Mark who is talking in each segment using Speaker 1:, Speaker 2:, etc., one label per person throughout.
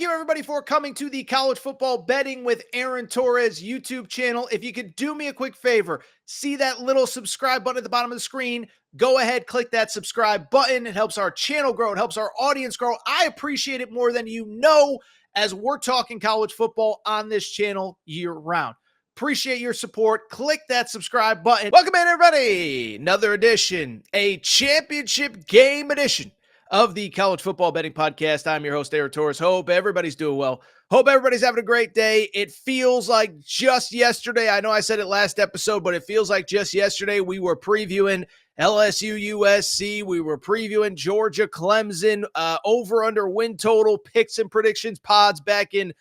Speaker 1: you, everybody, for coming to the College Football Betting with Aaron Torres YouTube channel. If you could do me a quick favor, see that little subscribe button at the bottom of the screen. Go ahead, click that subscribe button. It helps our channel grow. It helps our audience grow. I appreciate it more than you know, as we're talking college football on this channel year-round. Appreciate your support. Click that subscribe button. Welcome in, everybody. Another edition, a championship game edition of the College Football Betting Podcast. I'm your host, Aaron Torres. Hope everybody's doing well. Hope everybody's having a great day. It feels like just yesterday, I know I said it last episode, but it feels like just yesterday we were previewing LSU USC. We were previewing Georgia Clemson, over-under win total, picks and predictions pods back in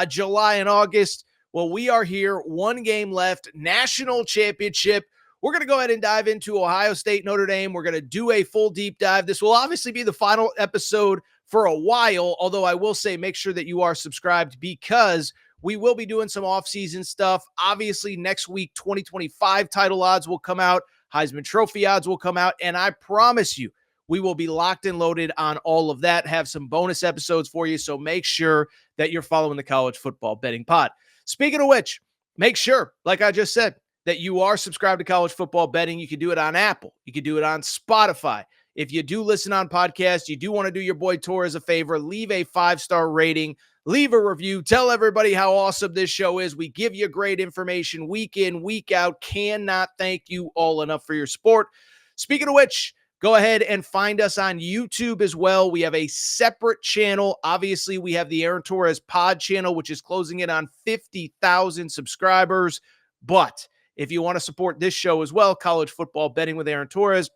Speaker 1: July and August. Well, we are here, one game left, national championship. We're going to go ahead and dive into Ohio State, Notre Dame. We're going to do a full deep dive. This will obviously be the final episode for a while, although I will say make sure that you are subscribed because we will be doing some off-season stuff. Obviously, next week, 2025 title odds will come out. Heisman Trophy odds will come out, and I promise you, we will be locked and loaded on all of that, have some bonus episodes for you, so make sure that you're following the College Football Betting Pod. Speaking of which, make sure, like I just said, that you are subscribed to College Football Betting. You can do it on Apple. You can do it on Spotify. If you do listen on podcasts, you do want to do your boy Torres a favor, leave a 5-star rating, leave a review, tell everybody how awesome this show is. We give you great information week in, week out. Cannot thank you all enough for your support. Speaking of which, go ahead and find us on YouTube as well. We have a separate channel. Obviously, we have the Aaron Torres Pod channel, which is closing in on 50,000 subscribers. But if you want to support this show as well, College Football Betting with Aaron Torres,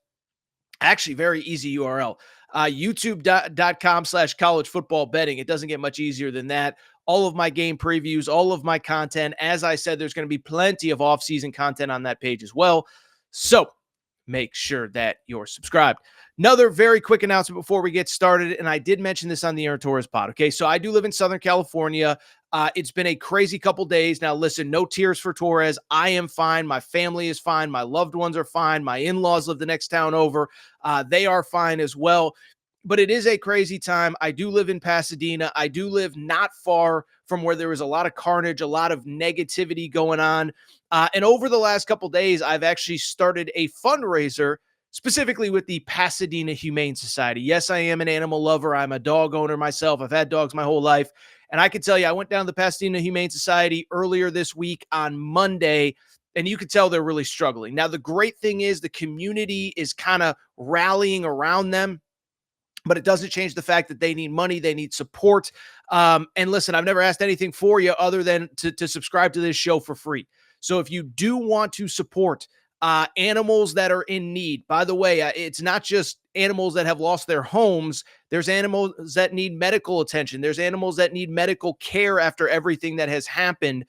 Speaker 1: actually very easy URL, youtube.com/college football betting. It doesn't get much easier than that. All of my game previews, all of my content. As I said, there's going to be plenty of off-season content on that page as well. So make sure that you're subscribed. Another very quick announcement before we get started, and I did mention this on the Aaron Torres pod, okay? So I do live in Southern California. It's been a crazy couple days. Now, listen, no tears for Torres. I am fine. My family is fine. My loved ones are fine. My in-laws live the next town over. They are fine as well. But it is a crazy time. I do live in Pasadena. I do live not far from where there is a lot of carnage, a lot of negativity going on. And over the last couple days, I've actually started a fundraiser specifically with the Pasadena Humane Society. Yes, I am an animal lover. I'm a dog owner myself. I've had dogs my whole life. And I can tell you, I went down to the Pasadena Humane Society earlier this week on Monday, and you could tell they're really struggling. Now, the great thing is the community is kind of rallying around them, but it doesn't change the fact that they need money. They need support. And listen, I've never asked anything for you other than to subscribe to this show for free. So if you do want to support animals that are in need, by the way, it's not just animals that have lost their homes. There's animals that need medical attention. There's animals that need medical care after everything that has happened.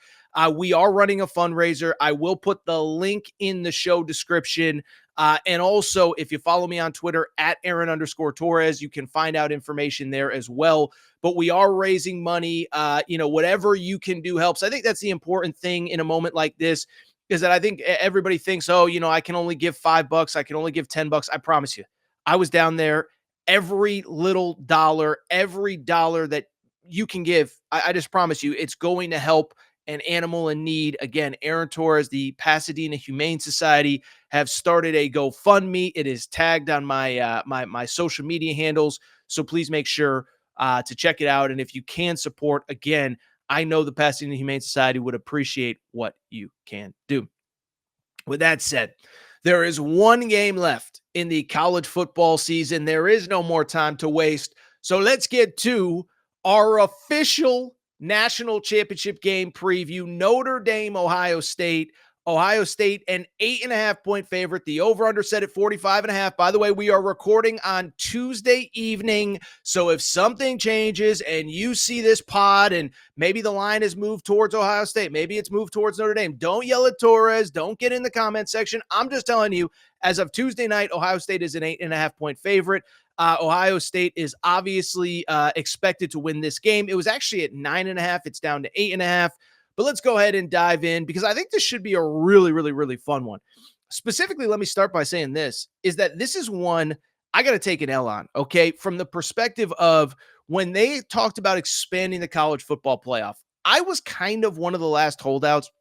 Speaker 1: We are running a fundraiser. I will put the link in the show description. And also, if you follow me on Twitter at Aaron_Torres, you can find out information there as well. But we are raising money. Whatever you can do helps. I think that's the important thing in a moment like this, is that I think everybody thinks, I can only give $5. I can only give $10. I promise you, I was down there. Every little dollar, every dollar that you can give, I just promise you, it's going to help an animal in need. Again, Aaron Torres, the Pasadena Humane Society, have started a GoFundMe. It is tagged on my my social media handles, so please make sure to check it out. And if you can support, again, I know the Pasadena Humane Society would appreciate what you can do. With that said, there is one game left in the college football season. There is no more time to waste. So let's get to our official national championship game preview. Notre Dame, Ohio State. Ohio State, an 8.5-point favorite. The over-under set at 45.5. By the way, we are recording on Tuesday evening, so if something changes and you see this pod and maybe the line is moved towards Ohio State, maybe it's moved towards Notre Dame, don't yell at Torres. Don't get in the comment section. I'm just telling you, as of Tuesday night, Ohio State is an 8.5-point favorite. Ohio State is obviously expected to win this game. It was actually at 9.5. It's down to 8.5. But let's go ahead and dive in because I think this should be a really, really, really fun one. Specifically, let me start by saying this, is that this is one I got to take an L on, okay? From the perspective of when they talked about expanding the college football playoff, I was kind of one of the last holdouts.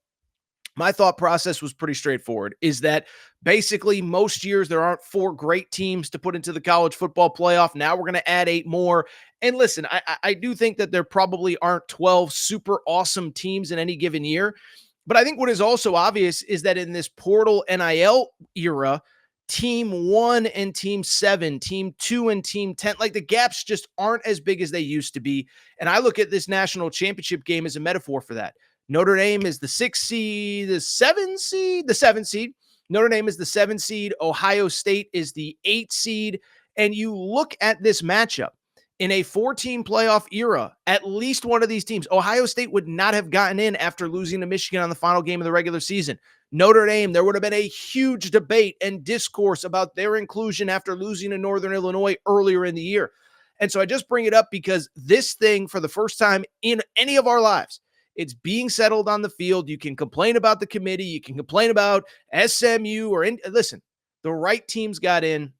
Speaker 1: My thought process was pretty straightforward, is that basically most years there aren't four great teams to put into the college football playoff. Now we're going to add eight more. And listen, I do think that there probably aren't 12 super awesome teams in any given year. But I think what is also obvious is that in this portal NIL era, team 1 and team 7, team 2 and team 10, like the gaps just aren't as big as they used to be. And I look at this national championship game as a metaphor for that. Notre Dame is the 6th seed, the 7th seed. Notre Dame is the 7th seed. Ohio State is the 8th seed. And you look at this matchup in a 4-team playoff era, at least one of these teams, Ohio State would not have gotten in after losing to Michigan on the final game of the regular season. Notre Dame, there would have been a huge debate and discourse about their inclusion after losing to Northern Illinois earlier in the year. And so I just bring it up because this thing, for the first time in any of our lives, it's being settled on the field. You can complain about the committee. You can complain about SMU listen, the right teams got in,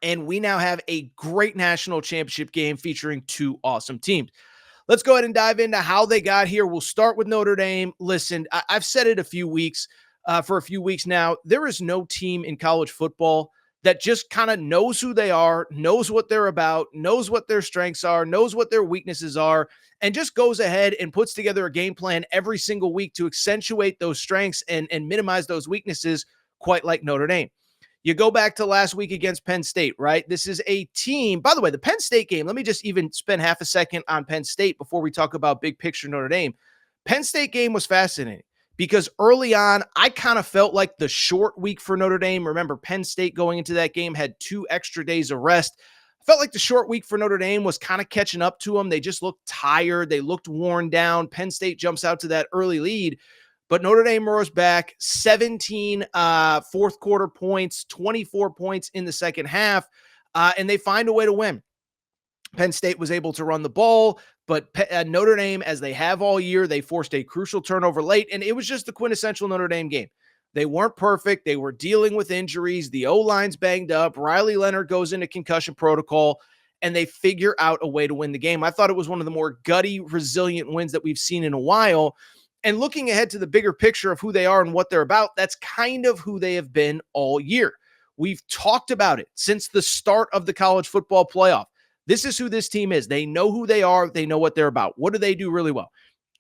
Speaker 1: and we now have a great national championship game featuring two awesome teams. Let's go ahead and dive into how they got here. We'll start with Notre Dame. Listen, I've said it for a few weeks now. There is no team in college football that just kind of knows who they are, knows what they're about, knows what their strengths are, knows what their weaknesses are, and just goes ahead and puts together a game plan every single week to accentuate those strengths and minimize those weaknesses, quite like Notre Dame. You go back to last week against Penn State, right? This is a team, by the way, the Penn State game, let me just even spend half a second on Penn State before we talk about big picture Notre Dame. Penn State game was fascinating because early on, I kind of felt like the short week for Notre Dame. Remember, Penn State going into that game had 2 extra days of rest. I felt like the short week for Notre Dame was kind of catching up to them. They just looked tired. They looked worn down. Penn State jumps out to that early lead. But Notre Dame roars back 17 fourth quarter points, 24 points in the second half, and they find a way to win. Penn State was able to run the ball, but Notre Dame, as they have all year, they forced a crucial turnover late, and it was just the quintessential Notre Dame game. They weren't perfect. They were dealing with injuries. The O-line's banged up. Riley Leonard goes into concussion protocol, and they figure out a way to win the game. I thought it was one of the more gutty, resilient wins that we've seen in a while. And looking ahead to the bigger picture of who they are and what they're about, that's kind of who they have been all year. We've talked about it since the start of the college football playoff. This is who this team is. They know who they are. They know what they're about. What do they do really well?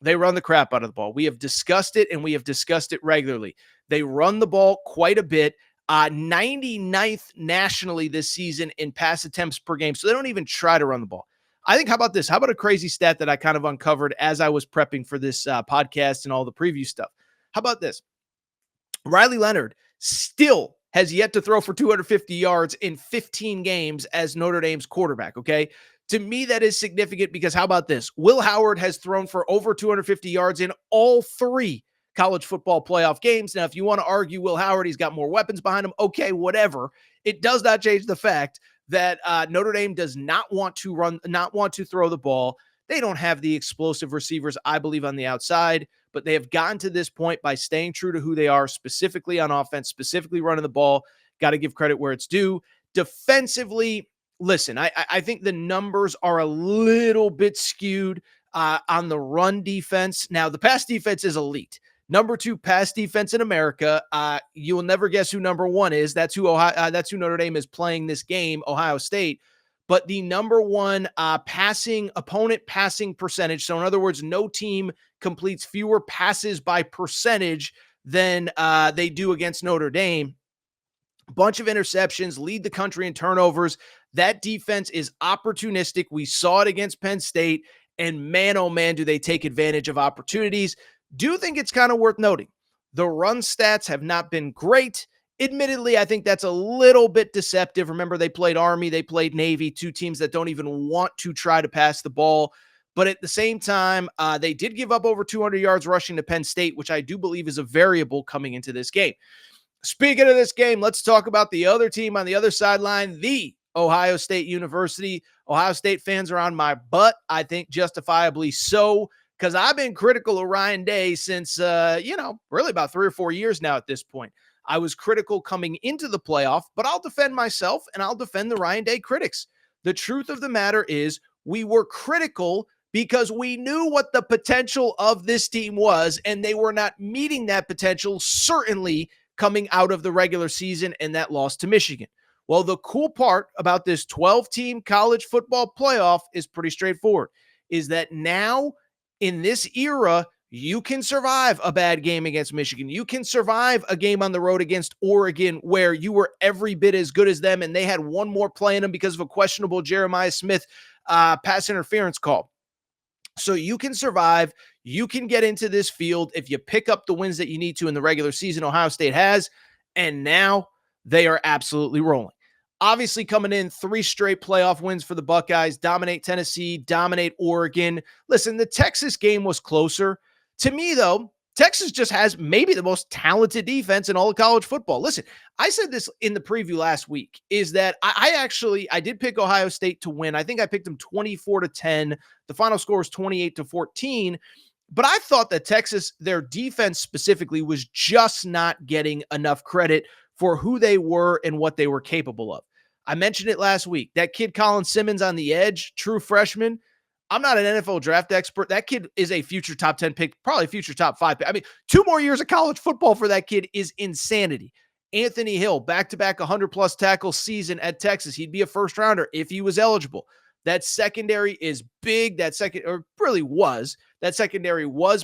Speaker 1: They run the crap out of the ball. We have discussed it, and we have discussed it regularly. They run the ball quite a bit. 99th nationally this season in pass attempts per game. So they don't even try to run the ball. I think, how about this? How about a crazy stat that I kind of uncovered as I was prepping for this podcast and all the preview stuff? How about this? Riley Leonard still has yet to throw for 250 yards in 15 games as Notre Dame's quarterback, okay? To me, that is significant because how about this? Will Howard has thrown for over 250 yards in all 3 college football playoff games. Now, if you want to argue Will Howard, he's got more weapons behind him, okay, whatever. It does not change the fact that Notre Dame does not want to throw the ball. They don't have the explosive receivers, I believe, on the outside, but they have gotten to this point by staying true to who they are, specifically on offense, specifically running the ball. Got to give credit where it's due. Defensively, listen, I think the numbers are a little bit skewed on the run defense. Now, the pass defense is elite. Number 2 pass defense in America. You will never guess who number 1 is. That's who Notre Dame is playing this game, Ohio State. But the number 1 opponent passing percentage. So in other words, no team completes fewer passes by percentage than they do against Notre Dame. Bunch of interceptions, lead the country in turnovers. That defense is opportunistic. We saw it against Penn State, and man, oh man, do they take advantage of opportunities. Do think it's kind of worth noting. The run stats have not been great. Admittedly, I think that's a little bit deceptive. Remember, they played Army, they played Navy, 2 teams that don't even want to try to pass the ball. But at the same time, they did give up over 200 yards rushing to Penn State, which I do believe is a variable coming into this game. Speaking of this game, let's talk about the other team on the other sideline, the Ohio State University. Ohio State fans are on my butt, I think justifiably so, because I've been critical of Ryan Day since, really about 3 or 4 years now at this point. I was critical coming into the playoff, but I'll defend myself and I'll defend the Ryan Day critics. The truth of the matter is we were critical because we knew what the potential of this team was, and they were not meeting that potential, certainly coming out of the regular season and that loss to Michigan. Well, the cool part about this 12-team college football playoff is pretty straightforward, is that now in this era, you can survive a bad game against Michigan. You can survive a game on the road against Oregon where you were every bit as good as them and they had one more play in them because of a questionable Jeremiah Smith pass interference call. So you can survive. You can get into this field if you pick up the wins that you need to in the regular season. Ohio State has, and now they are absolutely rolling. Obviously, coming in 3 straight playoff wins for the Buckeyes, dominate Tennessee, dominate Oregon. Listen, the Texas game was closer. To me, though, Texas just has maybe the most talented defense in all of college football. Listen, I said this in the preview last week, is that I did pick Ohio State to win. I think I picked them 24-10. The final score was 28-14. But I thought that Texas, their defense specifically, was just not getting enough credit for who they were and what they were capable of. I mentioned it last week. That kid Colin Simmons on the edge, true freshman. I'm not an NFL draft expert. That kid is a future top 10 pick, probably future top 5 pick. I mean, 2 more years of college football for that kid is insanity. Anthony Hill, back-to-back 100-plus tackle season at Texas. He'd be a first-rounder if he was eligible. That secondary is big. That secondary was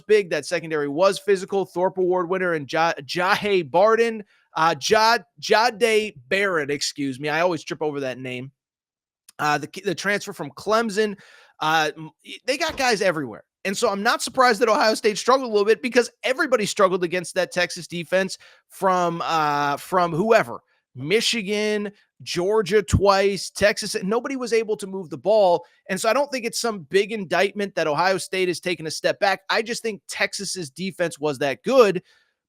Speaker 1: big. That secondary was physical. Thorpe Award winner and Jahe Barden. Jahdae Barrett, excuse me. I always trip over that name. The transfer from Clemson. They got guys everywhere. And so I'm not surprised that Ohio State struggled a little bit because everybody struggled against that Texas defense from whoever. Michigan, Georgia twice, Texas. Nobody was able to move the ball. And so I don't think it's some big indictment that Ohio State has taken a step back. I just think Texas's defense was that good.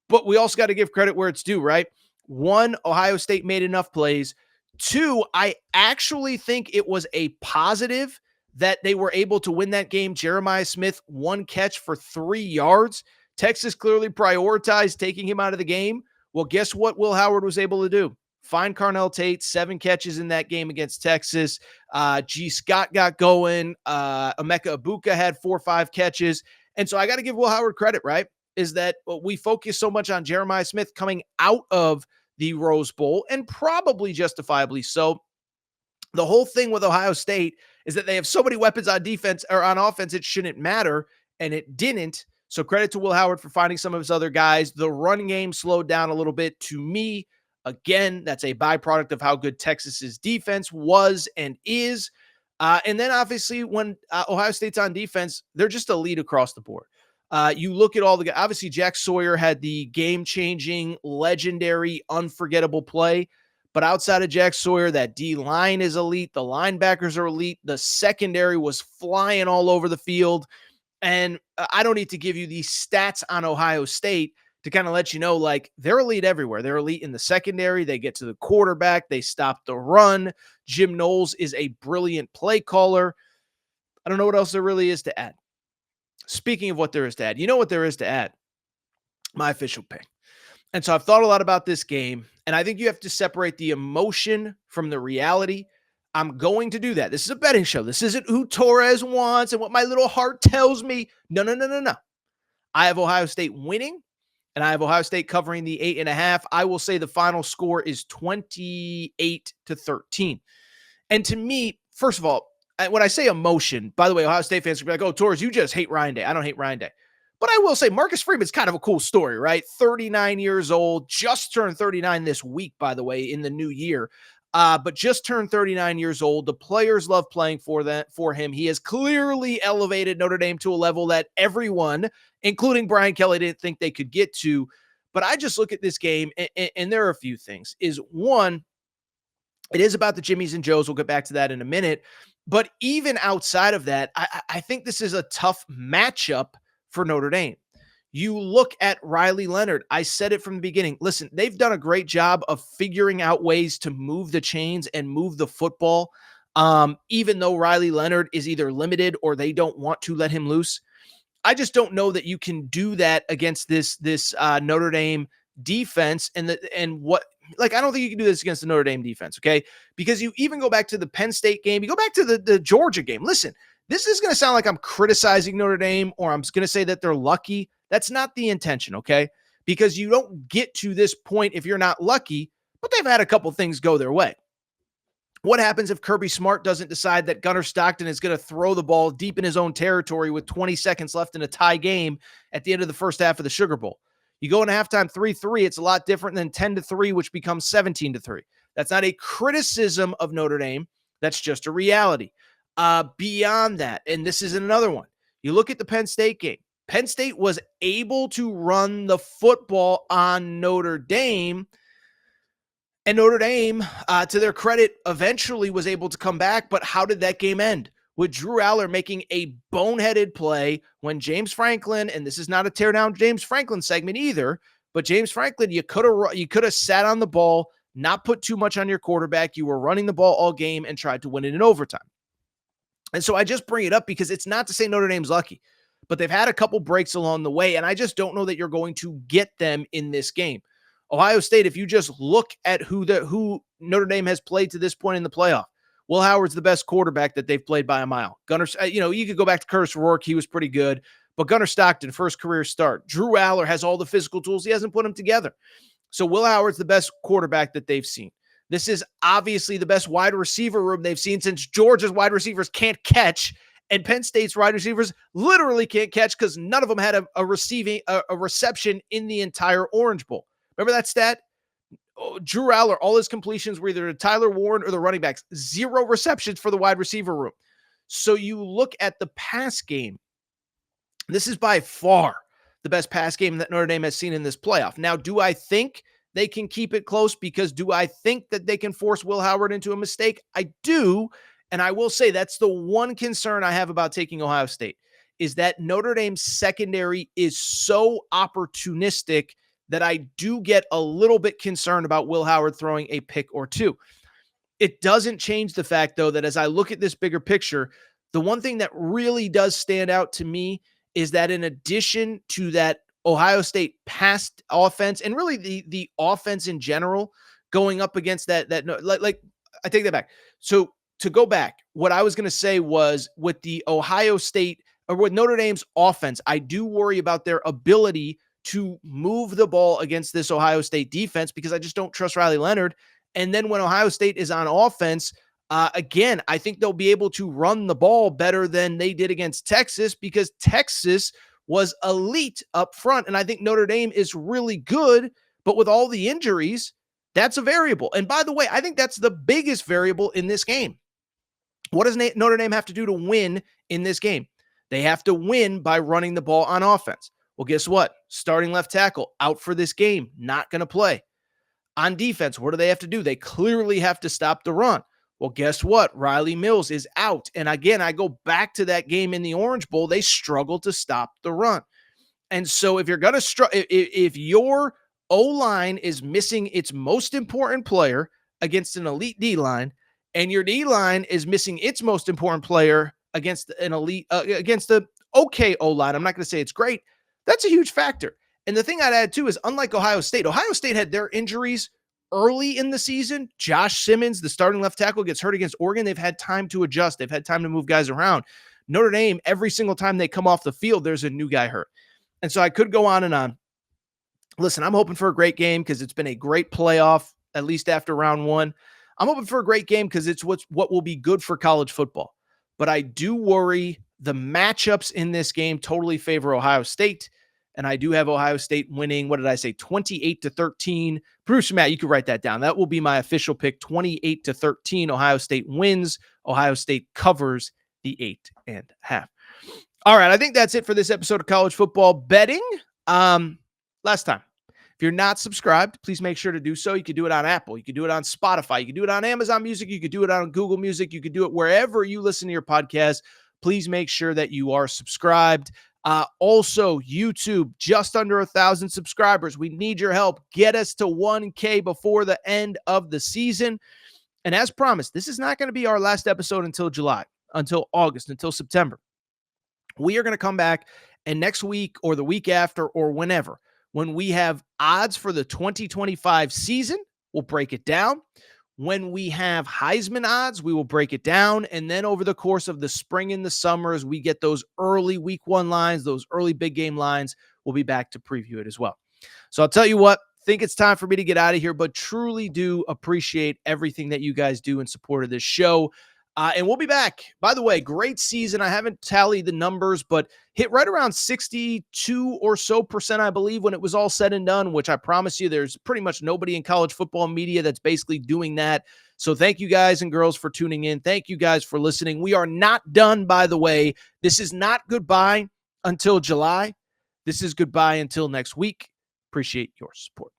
Speaker 1: But we also got to give credit where it's due, right? 1, Ohio State made enough plays. 2, I actually think it was a positive that they were able to win that game. Jeremiah Smith, 1 catch for 3 yards. Texas clearly prioritized taking him out of the game. Well, guess what Will Howard was able to do? Find Carnell Tate, 7 catches in that game against Texas. G. Scott got going. Emeka Ibuka had 4 or 5 catches. And so I got to give Will Howard credit, right? Is that we focus so much on Jeremiah Smith coming out of the Rose Bowl, and probably justifiably so. The whole thing with Ohio State is that they have so many weapons on defense or on offense, it shouldn't matter, and it didn't. So credit to Will Howard for finding some of his other guys. The run game slowed down a little bit. To me, again, that's a byproduct of how good Texas's defense was and is. And then obviously when Ohio State's on defense, they're just elite across the board. You look at all the guys. Obviously, Jack Sawyer had the game-changing, legendary, unforgettable play. But outside of Jack Sawyer, that D-line is elite. The linebackers are elite. The secondary was flying all over the field. And I don't need to give you these stats on Ohio State to kind of let you know, like, they're elite everywhere. They're elite in the secondary. They get to the quarterback. They stop the run. Jim Knowles is a brilliant play caller. I don't know what else there really is to add. Speaking of what there is to add, you know what there is to add? My official pick. And so I've thought a lot about this game, and I think you have to separate the emotion from the reality. I'm going to do that. This is a betting show. This isn't who Torres wants and what my little heart tells me. No. I have Ohio State winning, and I have Ohio State covering the 8.5. I will say the final score is 28-13. And to me, first of all, when I say emotion, by the way, Ohio State fans will be like, oh, Torres, you just hate Ryan Day. I don't hate Ryan Day. But I will say Marcus Freeman's kind of a cool story, right? 39 years old, just turned 39 this week, by the way, in the new year. But just turned 39 years old. The players love playing for him. He has clearly elevated Notre Dame to a level that everyone, including Brian Kelly, didn't think they could get to. But I just look at this game, and there are a few things. Is one, it is about the Jimmies and Joes. We'll get back to that in a minute. But even outside of that, I think this is a tough matchup for Notre Dame. You look at Riley Leonard. I said it from the beginning. Listen, they've done a great job of figuring out ways to move the chains and move the football, even though Riley Leonard is either limited or they don't want to let him loose. I just don't know that you can do that against this Notre Dame defense and what, like, I don't think you can do this against the Notre Dame defense, okay? Because you even go back to the Penn State game, you go back to the Georgia game. Listen, this is going to sound like I'm criticizing Notre Dame or I'm going to say that they're lucky. That's not the intention, okay? Because you don't get to this point if you're not lucky, but they've had a couple things go their way. What happens if Kirby Smart doesn't decide that Gunnar Stockton is going to throw the ball deep in his own territory with 20 seconds left in a tie game at the end of the first half of the Sugar Bowl? You go into halftime 3-3, it's a lot different than 10-3, which becomes 17-3. That's not a criticism of Notre Dame. That's just a reality. Beyond that, and this is another one, you look at the Penn State game. Penn State was able to run the football on Notre Dame, and Notre Dame, to their credit, eventually was able to come back. But how did that game end? With Drew Aller making a boneheaded play when James Franklin, and this is not a tear down James Franklin segment either, but James Franklin, you could have sat on the ball, not put too much on your quarterback. You were running the ball all game and tried to win it in overtime. And so I just bring it up because it's not to say Notre Dame's lucky, but they've had a couple breaks along the way, and I just don't know that you're going to get them in this game. Ohio State, if you just look at who Notre Dame has played to this point in the playoff, Will Howard's the best quarterback that they've played by a mile. Gunnar, you could go back to Curtis Rourke. He was pretty good. But Gunnar Stockton, first career start. Drew Aller has all the physical tools. He hasn't put them together. So Will Howard's the best quarterback that they've seen. This is obviously the best wide receiver room they've seen since Georgia's wide receivers can't catch, and Penn State's wide receivers literally can't catch because none of them had a reception in the entire Orange Bowl. Remember that stat? Drew Aller, all his completions were either to Tyler Warren or the running backs. 0 receptions for the wide receiver room. So you look at the pass game. This is by far the best pass game that Notre Dame has seen in this playoff. Now, do I think they can keep it close? Because do I think that they can force Will Howard into a mistake? I do. And I will say that's the one concern I have about taking Ohio State, is that Notre Dame's secondary is so opportunistic that I do get a little bit concerned about Will Howard throwing a pick or two. It doesn't change the fact, though, that as I look at this bigger picture, the one thing that really does stand out to me is that in addition to that Ohio State pass offense and really the offense in general going up against that I take that back. So to go back, what I was going to say was with the Ohio State or with Notre Dame's offense, I do worry about their ability to move the ball against this Ohio State defense because I just don't trust Riley Leonard. And then when Ohio State is on offense, again, I think they'll be able to run the ball better than they did against Texas because Texas was elite up front. And I think Notre Dame is really good, but with all the injuries, that's a variable. And by the way, I think that's the biggest variable in this game. What does Notre Dame have to do to win in this game? They have to win by running the ball on offense. Well, guess what? Starting left tackle out for this game, not going to play. On defense, what do they have to do? They clearly have to stop the run. Well, guess what? Riley Mills is out. And again, I go back to that game in the Orange Bowl. They struggled to stop the run. And so if you're going to if your O-line is missing its most important player against an elite D-line, and your D-line is missing its most important player against an elite, against the okay O-line, I'm not going to say it's great. That's a huge factor. And the thing I'd add too is unlike Ohio State had their injuries early in the season. Josh Simmons, the starting left tackle, gets hurt against Oregon. They've had time to adjust. They've had time to move guys around. Notre Dame, every single time they come off the field, there's a new guy hurt. And so I could go on and on. Listen, I'm hoping for a great game because it's been a great playoff, at least after round one. I'm hoping for a great game because it's what will be good for college football. But I do worry the matchups in this game totally favor Ohio State. And I do have Ohio State winning, what did I say, 28-13. Bruce, Matt, you can write that down. That will be my official pick, 28-13. Ohio State wins. Ohio State covers the 8.5. All right, I think that's it for this episode of College Football Betting. Last time, if you're not subscribed, please make sure to do so. You can do it on Apple. You can do it on Spotify. You can do it on Amazon Music. You can do it on Google Music. You can do it wherever you listen to your podcast. Please make sure that you are subscribed. Also, YouTube, just under 1,000 subscribers. We need your help. Get us to 1K before the end of the season. And as promised, this is not going to be our last episode until July, until August, until September. We are going to come back, and next week or the week after or whenever When we have odds for the 2025 season, we'll break it down. When we have Heisman odds, we will break it down. And then over the course of the spring and the summer, as we get those early week 1 lines, those early big game lines, we'll be back to preview it as well. So I'll tell you what, think it's time for me to get out of here, but truly do appreciate everything that you guys do in support of this show. And we'll be back. By the way, great season. I haven't tallied the numbers, but hit right around 62 or so percent, I believe, when it was all said and done, which I promise you there's pretty much nobody in college football media that's basically doing that. So thank you guys and girls for tuning in. Thank you guys for listening. We are not done, by the way. This is not goodbye until July. This is goodbye until next week. Appreciate your support.